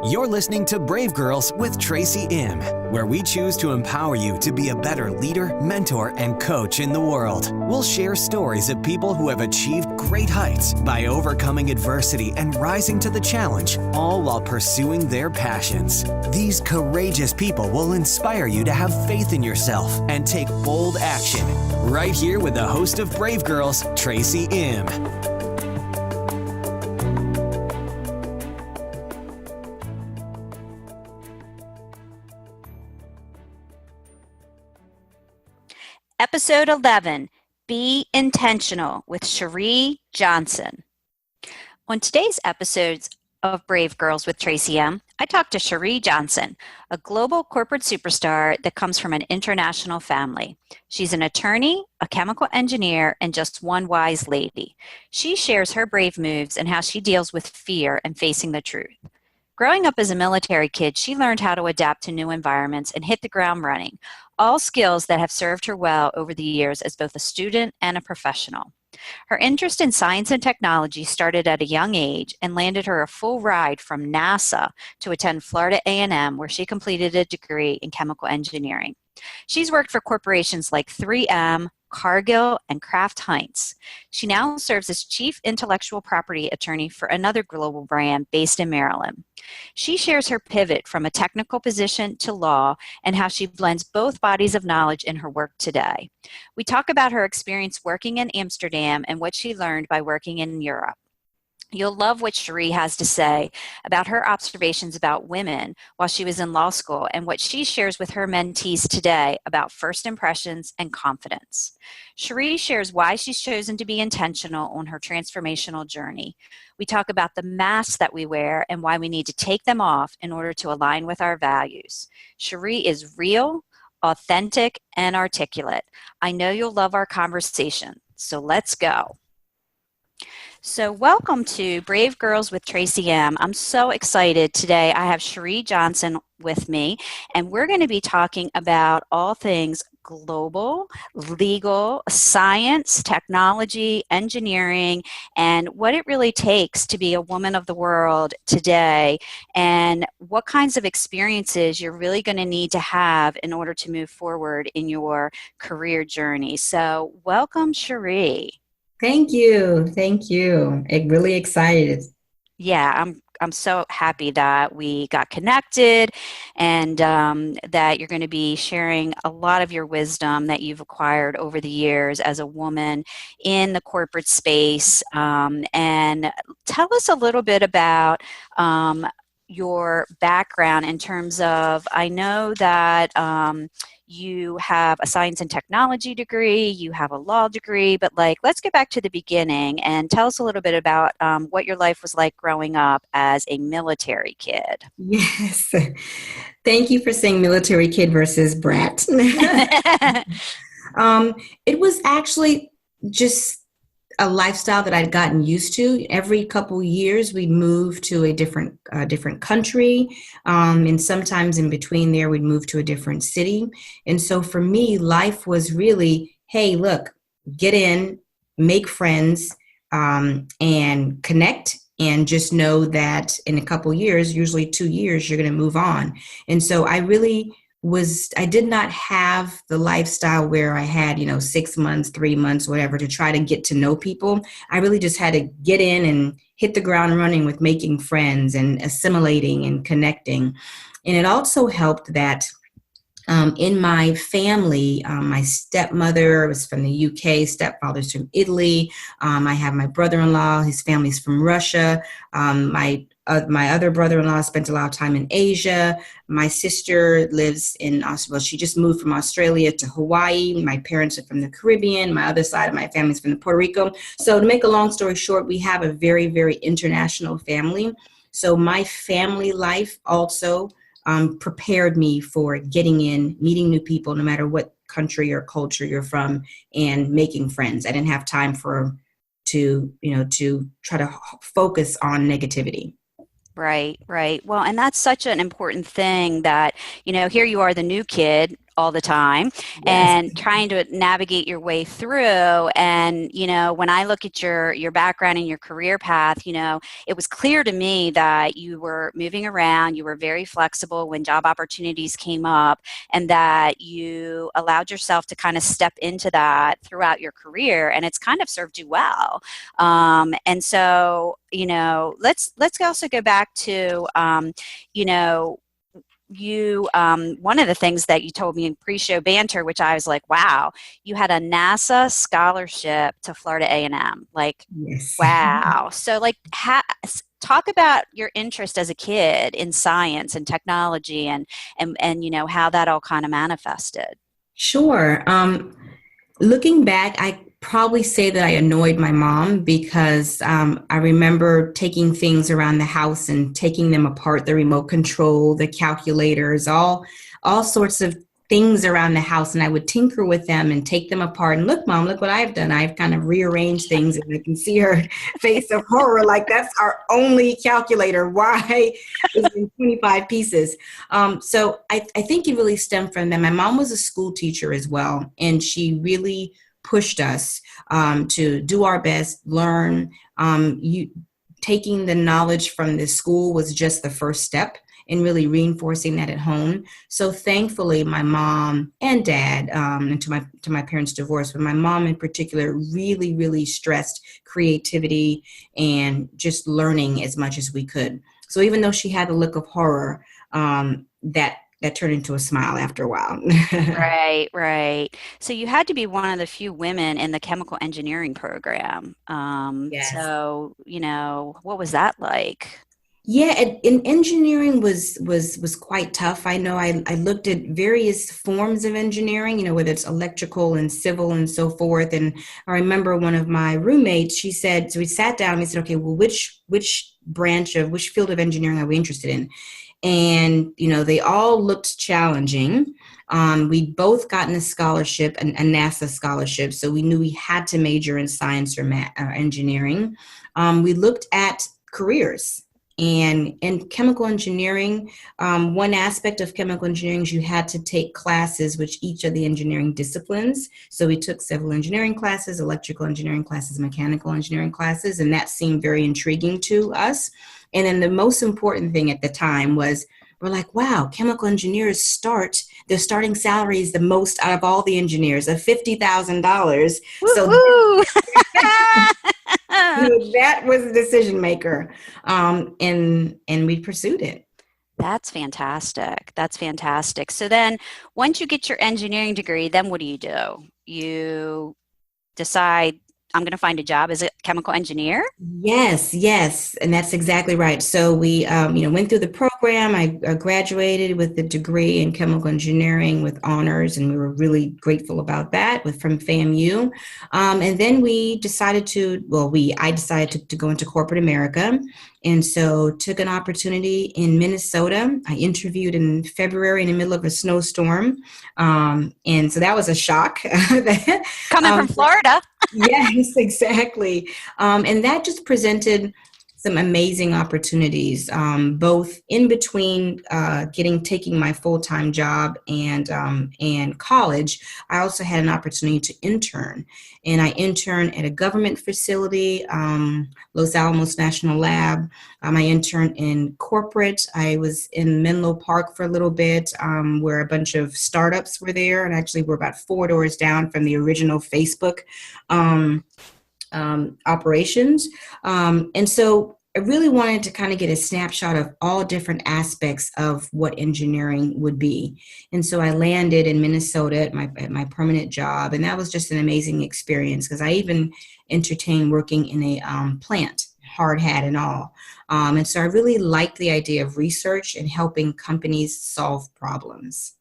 You're listening to Brave Girls with Tracy Imm, where we choose to empower you to be a better leader, mentor, and coach in the world. We'll share stories of people who have achieved great heights by overcoming adversity and rising to the challenge, all while pursuing their passions. These courageous people will inspire you to have faith in yourself and take bold action. Right here with the host of Brave Girls, Tracy Imm. Episode 11, Be Intentional with Cheree Johnson. On today's episodes of Brave Girls with Tracy Imm, I talked to Cheree Johnson, a global corporate superstar that comes from an international family. She's an attorney, a chemical engineer, and just one wise lady. She shares her brave moves and how she deals with fear and facing the truth. Growing up as a military kid, she learned how to adapt to new environments and hit the ground running, all skills that have served her well over the years as both a student and a professional. Her interest in science and technology started at a young age and landed her a full ride from NASA to attend Florida A&M, where she completed a degree in chemical engineering. She's worked for corporations like 3M, Cargill, and Kraft Heinz. She now serves as Chief Intellectual Property Attorney for another global brand based in Maryland. She shares her pivot from a technical position to law and how she blends both bodies of knowledge in her work today. We talk about her experience working in Amsterdam and what she learned by working in Europe. You'll love what Cheree has to say about her observations about women while she was in law school and what she shares with her mentees today about first impressions and confidence. Cheree shares why she's chosen to be intentional on her transformational journey. We talk about the masks that we wear and why we need to take them off in order to align with our values. Cheree is real, authentic, and articulate. I know you'll love our conversation, so let's go. So welcome to Brave Girls with Tracy Imm. I'm so excited today. I have Cheree Johnson with me, and we're going to be talking about all things global, legal, science, technology, engineering, and what it really takes to be a woman of the world today, and what kinds of experiences you're really going to need to have in order to move forward in your career journey. So welcome, Cheree. Thank you. Thank you. I'm really excited. Yeah, I'm so happy that we got connected and that you're going to be sharing a lot of your wisdom that you've acquired over the years as a woman in the corporate space. And tell us a little bit about your background in terms of, I know that you have a science and technology degree, you have a law degree, but let's get back to the beginning and tell us a little bit about what your life was like growing up as a military kid. Yes. Thank you for saying military kid versus brat. It was actually just a lifestyle that I'd gotten used to. Every couple years, we'd move to a different country, and sometimes in between there, we'd move to a different city. And so for me, life was really, hey, look, get in, make friends, and connect, and just know that in a couple years, usually 2 years, you're going to move on. And so I did not have the lifestyle where I had, 6 months, 3 months, whatever, to try to get to know people. I really just had to get in and hit the ground running with making friends and assimilating and connecting. And it also helped that in my family, my stepmother was from the UK, stepfather's from Italy. I have my brother-in-law, his family's from Russia. My other brother-in-law spent a lot of time in Asia. My sister lives in Australia. She just moved from Australia to Hawaii. My parents are from the Caribbean. My other side of my family is from Puerto Rico. So to make a long story short, we have a very, very international family. So my family life also prepared me for getting in, meeting new people, no matter what country or culture you're from, and making friends. I didn't have time to try to focus on negativity. Right. Well, and that's such an important thing that, here you are, the new kid, all the time Yes. and trying to navigate your way through. And, when I look at your background and your career path, it was clear to me that you were moving around, you were very flexible when job opportunities came up, and that you allowed yourself to kind of step into that throughout your career, and it's kind of served you well. And so, let's also go back to, you know, one of the things that you told me in pre-show banter, which I was like, wow, you had a NASA scholarship to Florida A&M. Like, Yes. wow. So like, talk about your interest as a kid in science and technology, and how that all kind of manifested. Sure. Looking back, I probably say that I annoyed my mom because I remember taking things around the house and taking them apart, the remote control, the calculators, all sorts of things around the house. And I would tinker with them and take them apart. And look, Mom, look what I've done. I've kind of rearranged things, and I can see her face of horror, like that's our only calculator. Why is it in 25 pieces? So I think it really stemmed from that. My mom was a school teacher as well, and she really pushed us to do our best, learn. Taking the knowledge from the school was just the first step in really reinforcing that at home. So thankfully, my mom and dad, and to my parents' divorce, but my mom in particular really, really stressed creativity and just learning as much as we could. So even though she had a look of horror, that turned into a smile after a while. Right, right. So you had to be one of the few women in the chemical engineering program. Yes. So, what was that like? Yeah, and engineering was quite tough. I know I looked at various forms of engineering, whether it's electrical and civil and so forth. And I remember one of my roommates, she said, so we sat down and we said, okay, well, which field of engineering are we interested in? And, they all looked challenging. We'd both gotten a scholarship, a NASA scholarship, so we knew we had to major in science or engineering. We looked at careers. And in chemical engineering, one aspect of chemical engineering is you had to take classes which each of the engineering disciplines. So we took civil engineering classes, electrical engineering classes, mechanical engineering classes, and that seemed very intriguing to us. And then the most important thing at the time was we're like, wow, chemical engineers their starting salary is the most out of all the engineers of $50,000. So Woo-hoo! that was the decision maker. And we pursued it. That's fantastic. That's fantastic. So then once you get your engineering degree, then what do? You decide, I'm going to find a job as a chemical engineer? Yes, and that's exactly right. So we, went through the program. I graduated with a degree in chemical engineering with honors, and we were really grateful about that from FAMU. And then I decided to go into corporate America, and so took an opportunity in Minnesota. I interviewed in February in the middle of a snowstorm, and so that was a shock. Coming from Florida. Yes, exactly. And that just presented some amazing opportunities, both in between taking my full-time job and college. I also had an opportunity to intern, and I interned at a government facility, Los Alamos National Lab. I interned in corporate. I was in Menlo Park for a little bit, where a bunch of startups were there, and actually we're about 4 doors down from the original Facebook operations. And so I really wanted to kind of get a snapshot of all different aspects of what engineering would be. And so I landed in Minnesota at my permanent job. And that was just an amazing experience because I even entertained working in a plant, hard hat and all. And so I really liked the idea of research and helping companies solve problems.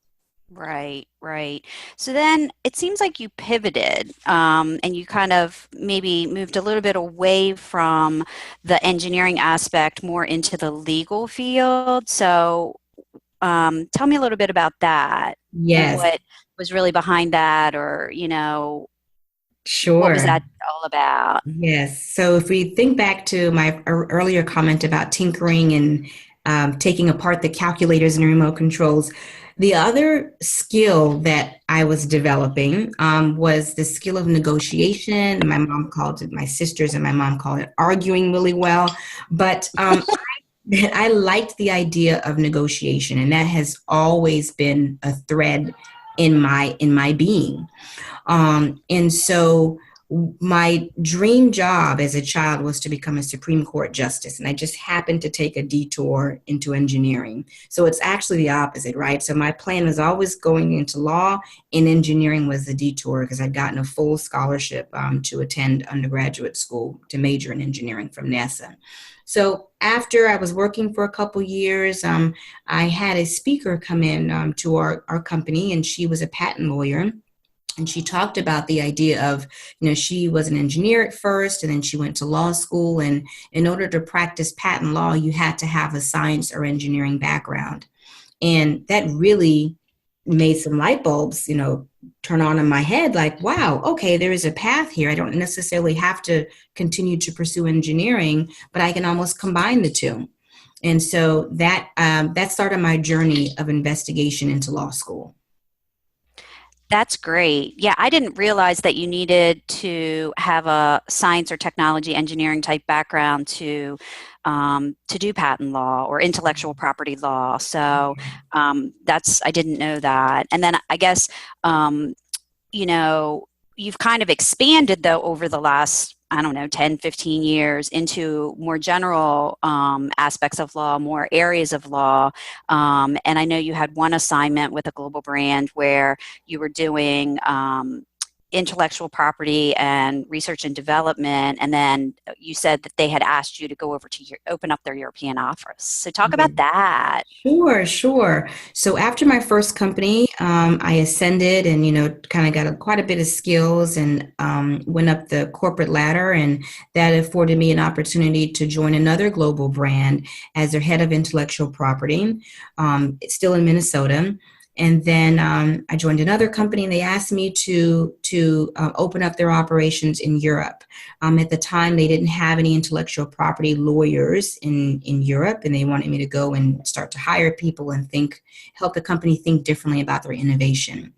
Right, right. So then it seems like you pivoted, and you kind of maybe moved a little bit away from the engineering aspect more into the legal field. So tell me a little bit about that and Yes, what was really behind that, or, what was sure. that all about? Yes. So if we think back to my earlier comment about tinkering and taking apart the calculators and remote controls, The other skill that I was developing was the skill of negotiation. My mom called it, my sisters and my mom called it arguing really well. But I liked the idea of negotiation, and that has always been a thread in my being. And so my dream job as a child was to become a Supreme Court justice. And I just happened to take a detour into engineering. So it's actually the opposite, right? So my plan was always going into law, and engineering was the detour because I'd gotten a full scholarship to attend undergraduate school to major in engineering from NASA. So after I was working for a couple years, I had a speaker come in to our company, and she was a patent lawyer. And she talked about the idea of, she was an engineer at first, and then she went to law school. And in order to practice patent law, you had to have a science or engineering background. And that really made some light bulbs, turn on in my head, like, wow, okay, there is a path here. I don't necessarily have to continue to pursue engineering, but I can almost combine the two. And so that started my journey of investigation into law school. That's great. Yeah, I didn't realize that you needed to have a science or technology engineering type background to do patent law or intellectual property law. So I didn't know that. And then I guess you've kind of expanded though over the last 10, 15 years into more general aspects of law, more areas of law. And I know you had one assignment with a global brand where you were doing intellectual property and research and development. And then you said that they had asked you to go over to open up their European office. So talk about that. Sure. So after my first company, I ascended and, kind of got quite a bit of skills and went up the corporate ladder. And that afforded me an opportunity to join another global brand as their head of intellectual property. It's still in Minnesota. And then I joined another company, and they asked me to open up their operations in Europe. At the time, they didn't have any intellectual property lawyers in Europe, and they wanted me to go and start to hire people and help the company think differently about their innovation.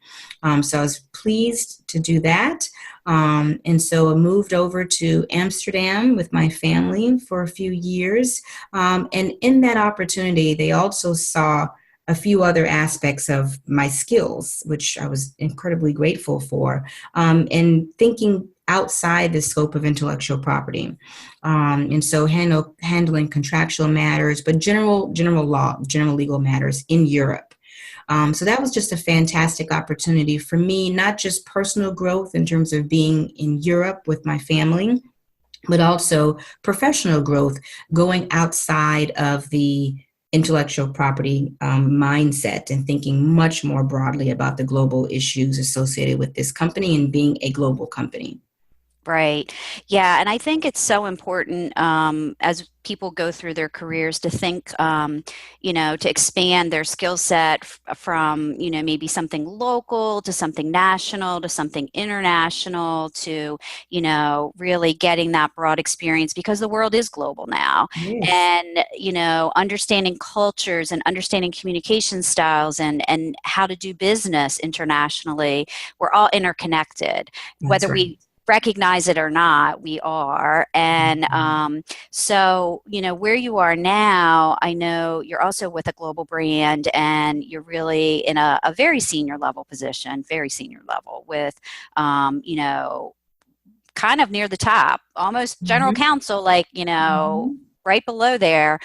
So I was pleased to do that. And so I moved over to Amsterdam with my family for a few years. And in that opportunity, they also saw a few other aspects of my skills, which I was incredibly grateful for, and thinking outside the scope of intellectual property. And so handling contractual matters, but general law, general legal matters in Europe. So that was just a fantastic opportunity for me, not just personal growth in terms of being in Europe with my family, but also professional growth, going outside of the intellectual property mindset and thinking much more broadly about the global issues associated with this company and being a global company. Right. Yeah. And I think it's so important as people go through their careers to think, to expand their skill set from, maybe something local to something national to something international to, really getting that broad experience because the world is global now. Yes. And, understanding cultures and understanding communication styles and how to do business internationally, we're all interconnected. That's Whether right. we recognize it or not, we are. And so, where you are now, I know you're also with a global brand and you're really in a very senior level position, very senior level with, kind of near the top, almost general counsel, right below there.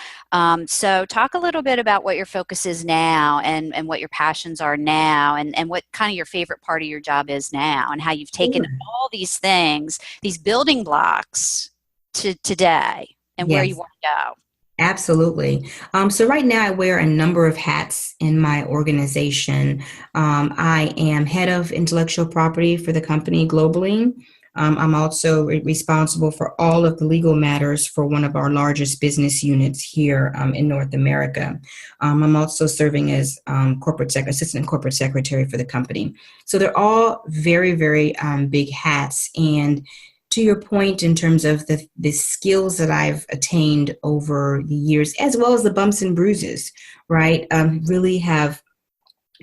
So talk a little bit about what your focus is now and what your passions are now and what kind of your favorite part of your job is now and how you've taken all these things, these building blocks to today and where you want to go. Absolutely. So right now I wear a number of hats in my organization. I am head of intellectual property for the company globally. I'm also responsible for all of the legal matters for one of our largest business units here in North America. I'm also serving as assistant corporate secretary for the company. So they're all very, very big hats. And to your point in terms of the skills that I've attained over the years, as well as the bumps and bruises, right, really have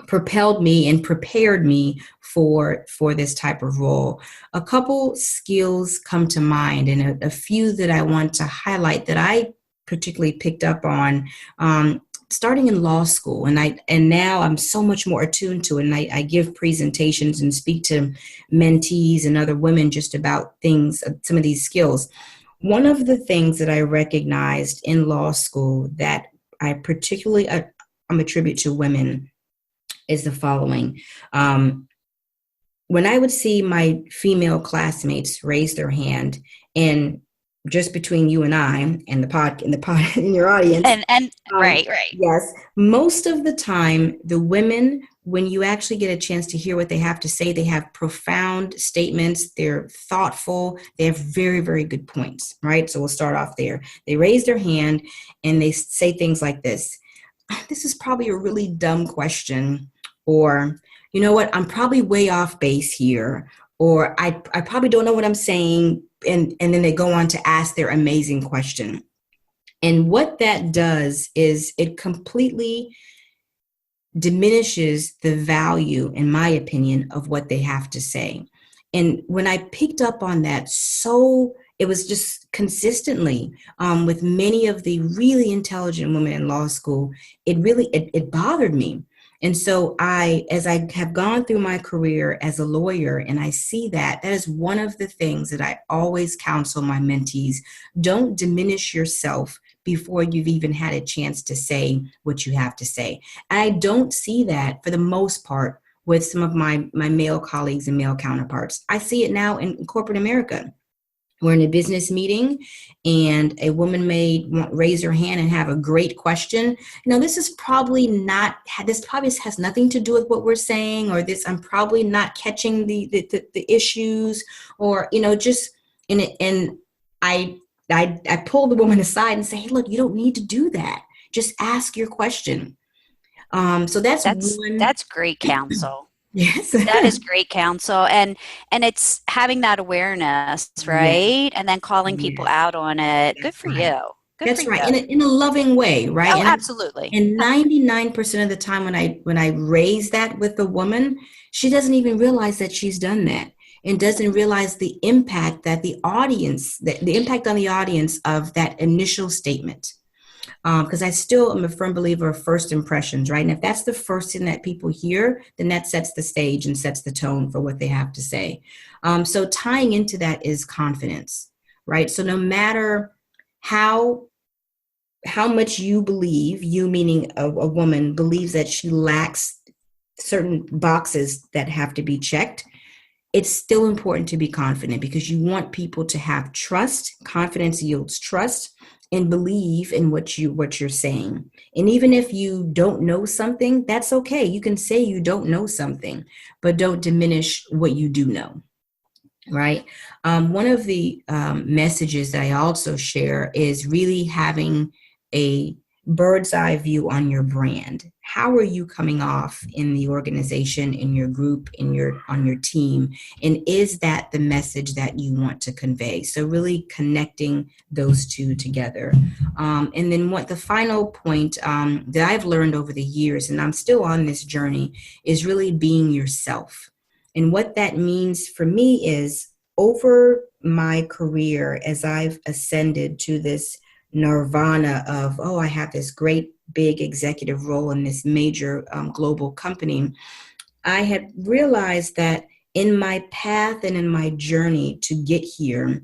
propelled me and prepared me for this type of role. A couple skills come to mind, and a few that I want to highlight that I particularly picked up on starting in law school, and now I'm so much more attuned to it, and I give presentations and speak to mentees and other women just about things, some of these skills. One of the things that I recognized in law school that I particularly attribute to women is the following. When I would see my female classmates raise their hand, and just between you and I and the pod in your audience, and right. yes, most of the time, the women, when you actually get a chance to hear what they have to say, they have profound statements. They're thoughtful. They have very, very good points, right? So we'll start off there. They raise their hand and they say things like this. This is probably a really dumb question, or, you know what, I'm probably way off base here, or I probably don't know what I'm saying. And then they go on to ask their amazing question. And what that does is it completely diminishes the value, in my opinion, of what they have to say. And when I picked up on that, it was just consistently with many of the really intelligent women in law school, it bothered me. And so as I have gone through my career as a lawyer, and I see that is one of the things that I always counsel my mentees: don't diminish yourself before you've even had a chance to say what you have to say. And I don't see that for the most part with some of my male colleagues and male counterparts. I see it now in corporate America. We're in a business meeting and a woman may raise her hand and have a great question. This probably has nothing to do with what we're saying, or this, I'm probably not catching the issues, or, just in it. And I pull the woman aside and say, hey, look, you don't need to do that. Just ask your question. So that's great counsel. Yes. That is great counsel. And it's having that awareness, right? Yes. And then calling people out on it. Good for you. That's right. In a loving way, right? Oh, absolutely. And 99% of the time when I raise that with a woman, she doesn't even realize that she's done that, and doesn't realize the impact that the impact on the audience of that initial statement. Because I still am a firm believer of first impressions, right? And if that's the first thing that people hear, then that sets the stage and sets the tone for what they have to say. So tying into that is confidence, right? So no matter how much you believe, you meaning a woman believes that she lacks certain boxes that have to be checked, it's still important to be confident, because you want people to have trust. Confidence yields trust, and believe in what you're saying. And even if you don't know something, that's okay. You can say you don't know something, but don't diminish what you do know, right? One of the messages that I also share is really having a bird's eye view on your brand. How are you coming off in the organization, in your group, on your team? And is that the message that you want to convey? So really connecting those two together. And then the final point that I've learned over the years, and I'm still on this journey, is really being yourself. And what that means for me is, over my career, as I've ascended to this nirvana of, I have this great big executive role in this major global company, I had realized that in my path and in my journey to get here,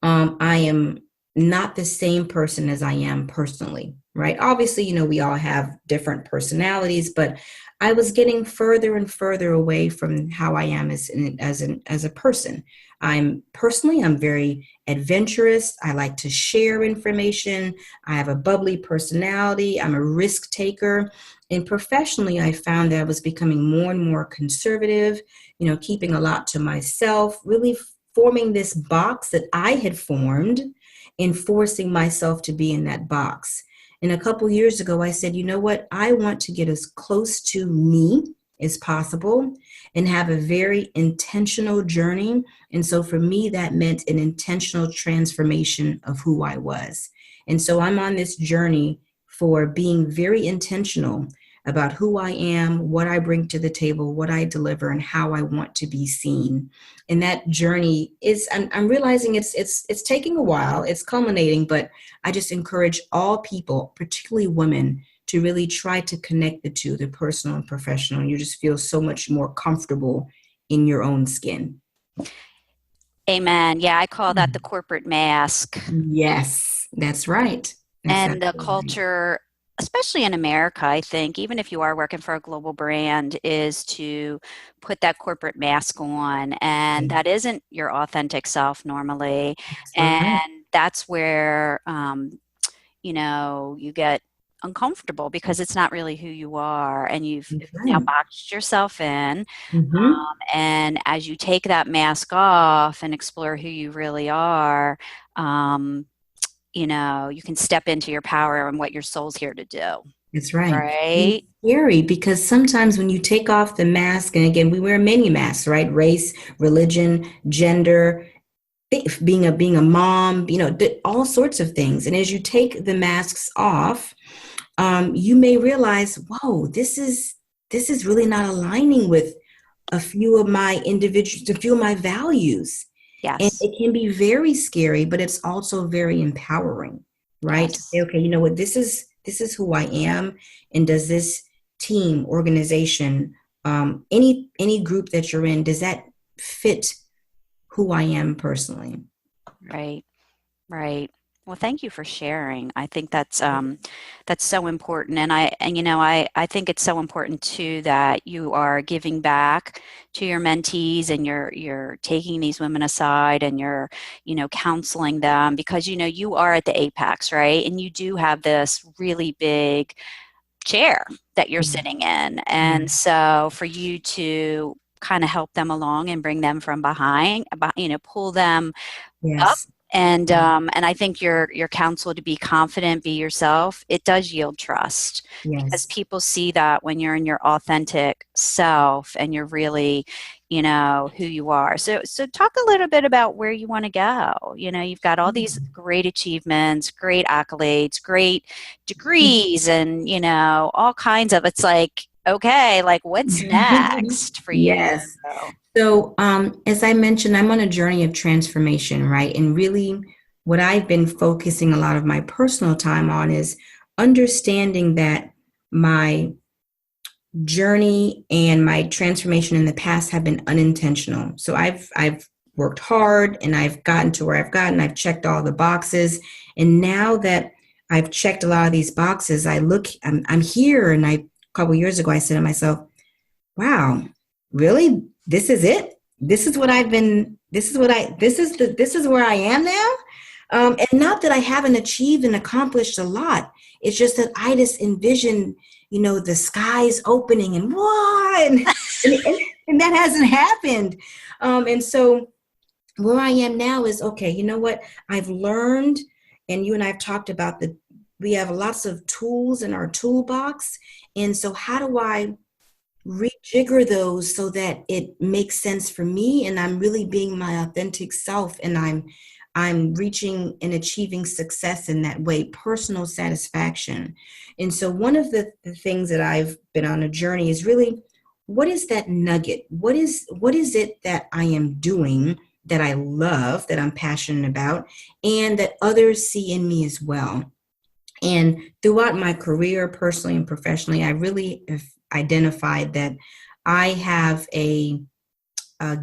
I am not the same person as I am personally, right? Obviously, we all have different personalities, but I was getting further and further away from how I am as a person. I'm very adventurous. I like to share information. I have a bubbly personality. I'm a risk taker. And professionally, I found that I was becoming more and more conservative, keeping a lot to myself, really forming this box that I had formed and forcing myself to be in that box. And a couple years ago, I said, you know what? I want to get as close to me as possible and have a very intentional journey. And so for me, that meant an intentional transformation of who I was. And so I'm on this journey for being very intentional, about who I am, what I bring to the table, what I deliver, and how I want to be seen. And that journey is, I'm realizing it's taking a while, it's culminating, but I just encourage all people, particularly women, to really try to connect the two, the personal and professional. And you just feel so much more comfortable in your own skin. Amen. Yeah, I call that the corporate mask. Yes, that's right. That's And the absolutely right. culture, especially in America, I think, even if you are working for a global brand, is to put that corporate mask on. And that isn't your authentic self normally. Absolutely And right. that's where, you get uncomfortable because it's not really who you are. And you've That's now right. boxed yourself in. Mm-hmm. And as you take that mask off and explore who you really are, um, you can step into your power and what your soul's here to do, That's right. And right? it's scary because sometimes when you take off the mask, and again, we wear many masks, right? Race, religion, gender, being a mom, all sorts of things. And as you take the masks off, you may realize, whoa, this is really not aligning with a few of my values. And Yes. it can be very scary, but it's also very empowering, right? To say, Yes. okay, you know what, this is who I am, and does this team, organization, any group that you're in, does that fit who I am personally? Right. Right. Well, thank you for sharing. I think that's so important, and I think it's so important too that you are giving back to your mentees, and you're taking these women aside, and you're counseling them, because you are at the apex, right? And you do have this really big chair that you're Yeah, sitting in, yeah, and so for you to kind of help them along and bring them from behind, pull them up. yes, And I think your counsel to be confident, be yourself, it does yield trust, because yes. people see that when you're in your authentic self and you're really, who you are. So talk a little bit about where you want to go. You've got all these great achievements, great accolades, great degrees, and all kinds of. It's like, okay, like what's next for you? Yes. So, as I mentioned, I'm on a journey of transformation, right? And really, what I've been focusing a lot of my personal time on is understanding that my journey and my transformation in the past have been unintentional. So I've worked hard and I've gotten to where I've gotten. I've checked all the boxes, and now that I've checked a lot of these boxes, I'm here, and a couple years ago I said to myself, wow, really? This is it? This is what I've been, this is where I am now. And not that I haven't achieved and accomplished a lot. It's just that I just envision, the skies opening and what, and that hasn't happened. And so where I am now is, okay, you know what? I've learned, and you and I have talked about we have lots of tools in our toolbox. And so how do I rejigger those so that it makes sense for me, and I'm really being my authentic self, and I'm reaching and achieving success in that way, personal satisfaction. And so one of the things that I've been on a journey is really, what is that nugget? What is it that I am doing that I love, that I'm passionate about, and that others see in me as well? And throughout my career, personally and professionally, I really have identified that I have a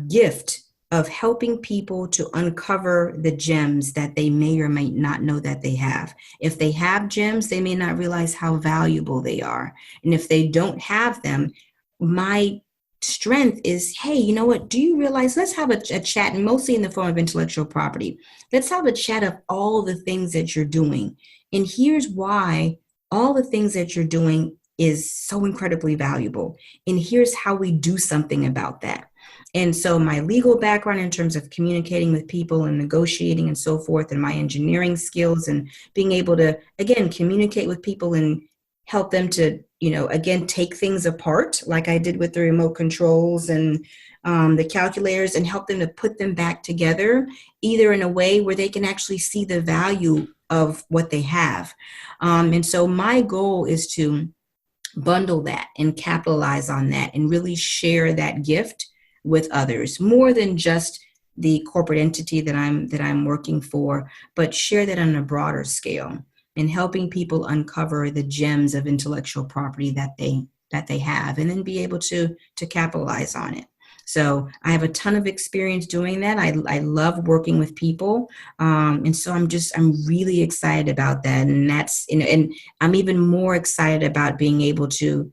gift of helping people to uncover the gems that they may or may not know that they have. If they have gems, they may not realize how valuable they are. And if they don't have them, my strength is, hey, you know what? Do you realize, let's have a chat, and mostly in the form of intellectual property. Let's have a chat of all the things that you're doing. And here's why all the things that you're doing is so incredibly valuable. And here's how we do something about that. And so my legal background in terms of communicating with people and negotiating and so forth, and my engineering skills and being able to, again, communicate with people and help them to, again, take things apart like I did with the remote controls and the calculators, and help them to put them back together, either in a way where they can actually see the value of what they have. And so my goal is to bundle that and capitalize on that and really share that gift with others, more than just the corporate entity that I'm working for, but share that on a broader scale and helping people uncover the gems of intellectual property that they have, and then be able to capitalize on it. So I have a ton of experience doing that. I love working with people, and so I'm really excited about that. And and I'm even more excited about being able to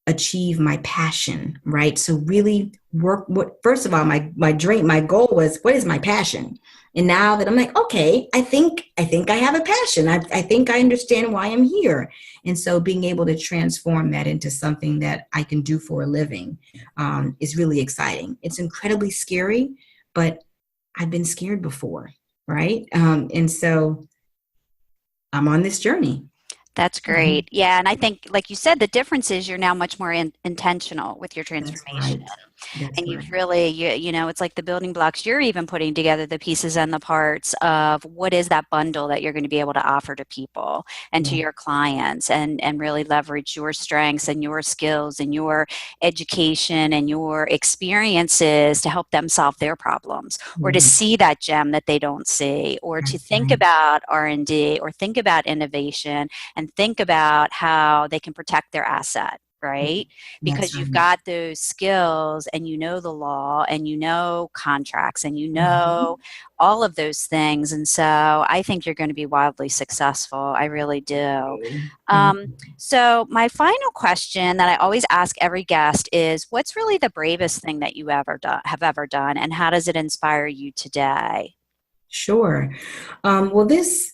achieve my passion, right? So really work what first of all, my dream, my goal was, what is my passion? And now that I'm like, okay, I think I have a passion. I think I understand why I'm here. And so being able to transform that into something that I can do for a living is really exciting. It's incredibly scary, but I've been scared before, right? And so I'm on this journey. That's great. Yeah, and I think, like you said, the difference is you're now much more intentional with your That's transformation. right. That's And you've right. really, it's like the building blocks. You're even putting together the pieces and the parts of what is that bundle that you're going to be able to offer to people and to Yeah. your clients, and really leverage your strengths and your skills and your education and your experiences to help them solve their problems, or to Mhm. see that gem that they don't see, or to That's think right. about R&D, or think about innovation, and think about how they can protect their asset, right? Because That's you've right. got those skills, and you know the law, and you know contracts, and you know Mhm. all of those things. And so I think you're going to be wildly successful. I really do. Thank Um, you. so my final question that I always ask every guest is, what's really the bravest thing that you have ever done, and how does it inspire you today? Sure. Well, this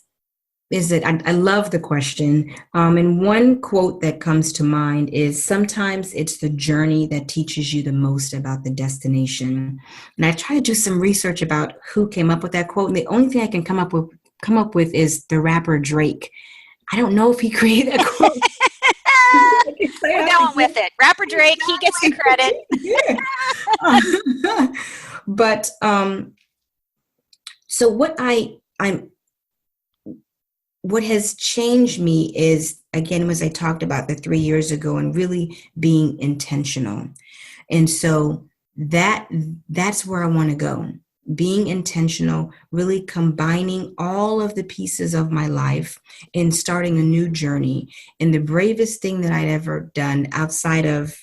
is it. I love the question. And one quote that comes to mind is, sometimes it's the journey that teaches you the most about the destination. And I try to do some research about who came up with that quote. And the only thing I can come up with is the rapper Drake. I don't know if he created that quote. I can say We're it off going with again. it. Rapper Drake, he gets the credit. Yeah. But so what has changed me is, again, as I talked about the 3 years ago, and really being intentional. And so that's where I want to go. Being intentional, really combining all of the pieces of my life and starting a new journey. And the bravest thing that I'd ever done, outside of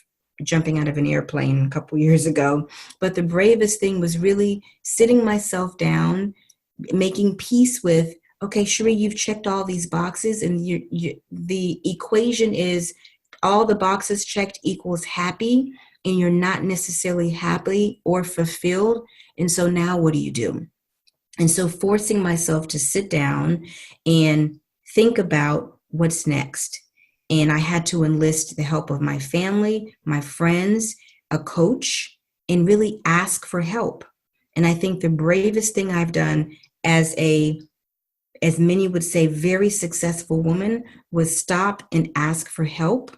jumping out of an airplane a couple years ago, but the bravest thing was really sitting myself down, making peace with, okay, Cheree, you've checked all these boxes, and the equation is all the boxes checked equals happy, and you're not necessarily happy or fulfilled. And so now what do you do? And so forcing myself to sit down and think about what's next. And I had to enlist the help of my family, my friends, a coach, and really ask for help. And I think the bravest thing I've done as as many would say, very successful woman, was stop and ask for help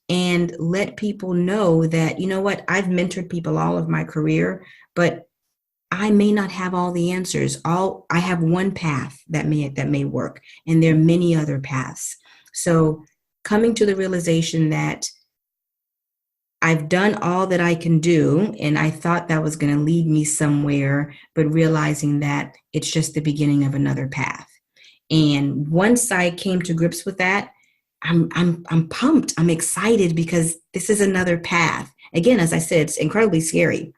and let people know that, you know what, I've mentored people all of my career, but I may not have all the answers. I have one path that may work, and there are many other paths. So coming to the realization that I've done all that I can do, and I thought that was going to lead me somewhere, but realizing that it's just the beginning of another path. And once I came to grips with that, I'm pumped. I'm excited because this is another path. Again, as I said, it's incredibly scary.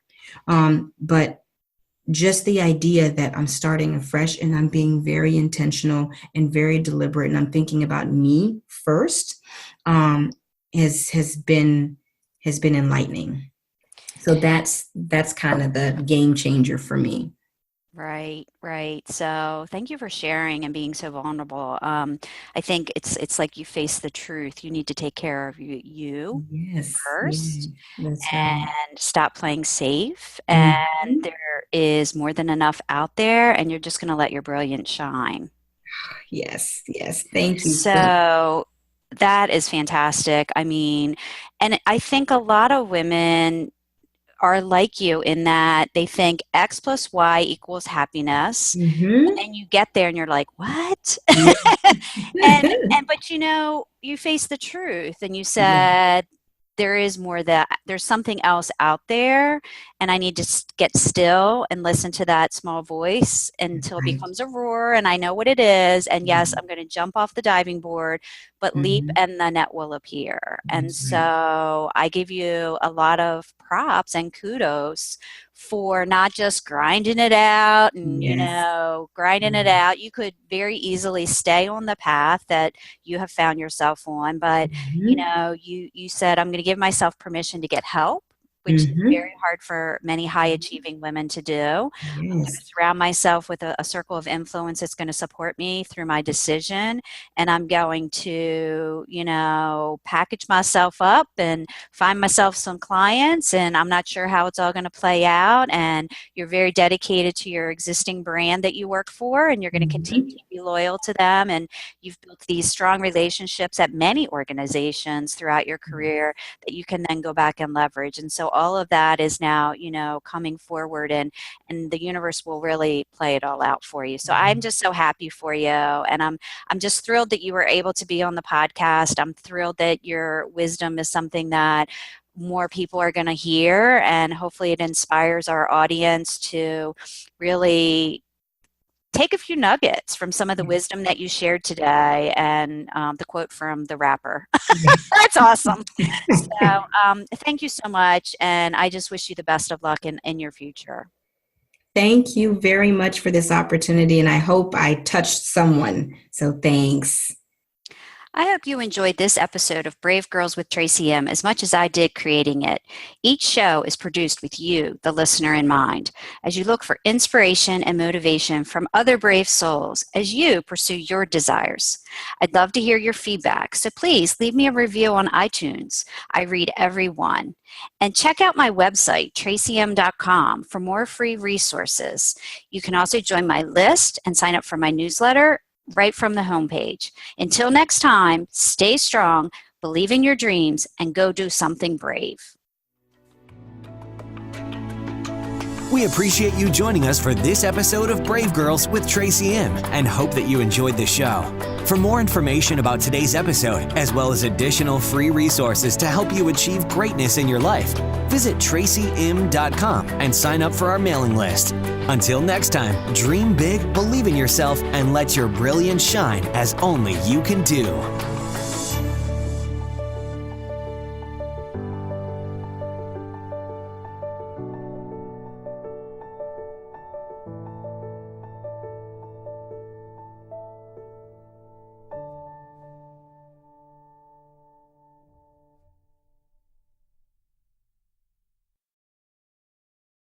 But just the idea that I'm starting afresh, and I'm being very intentional and very deliberate, and I'm thinking about me first, um, has been enlightening. So that's kind of the game changer for me. Right, right. So thank you for sharing and being so vulnerable. I think it's like you face the truth. You need to take care of you Yes, yeah, first, that's right. and stop playing safe. And Mhm. there is more than enough out there, and you're just going to let your brilliance shine. Yes, yes. Thank you so. So that is fantastic. I mean, and I think a lot of women are like you in that they think X plus Y equals happiness. Mm-hmm. And then you get there and you're like, what? Yeah. But you face the truth and you Yeah. said, there is more, that there's something else out there, and I need to get still and listen to that small voice until it Right. becomes a roar and I know what it is. And yes, Mhm. I'm going to jump off the diving board, but leap Mhm. and the net will appear. And That's right. so I give you a lot of props and kudos for not just grinding it out and, Yes. grinding it Mhm. out. You could very easily stay on the path that you have found yourself on, but Mhm. you said, I'm going to give myself permission to get help, which is Mhm. very hard for many high achieving women to do. I'm going to Yes. surround myself with a circle of influence that's going to support me through my decision. And I'm going to, package myself up and find myself some clients. And I'm not sure how it's all going to play out. And you're very dedicated to your existing brand that you work for, and you're going to continue Mhm. to be loyal to them. And you've built these strong relationships at many organizations throughout your career that you can then go back and leverage. And so all of that is now, coming forward, and the universe will really play it all out for you. So I'm just so happy for you, and I'm just thrilled that you were able to be on the podcast. I'm thrilled that your wisdom is something that more people are going to hear, and hopefully it inspires our audience to really take a few nuggets from some of the Yes. wisdom that you shared today, and the quote from the rapper. Yes. That's awesome. So thank you so much, and I just wish you the best of luck in your future. Thank you very much for this opportunity, and I hope I touched someone. So thanks. I hope you enjoyed this episode of Brave Girls with Tracy Imm as much as I did creating it. Each show is produced with you, the listener, in mind, as you look for inspiration and motivation from other brave souls as you pursue your desires. I'd love to hear your feedback, so please leave me a review on iTunes. I read every one. And check out my website, tracym.com, for more free resources. You can also join my list and sign up for my newsletter right from the homepage. Until next time, stay strong, believe in your dreams, and go do something brave. We appreciate you joining us for this episode of Brave Girls with Tracy Imm and hope that you enjoyed the show. For more information about today's episode, as well as additional free resources to help you achieve greatness in your life, visit tracym.com and sign up for our mailing list. Until next time, dream big, believe in yourself, and let your brilliance shine as only you can do.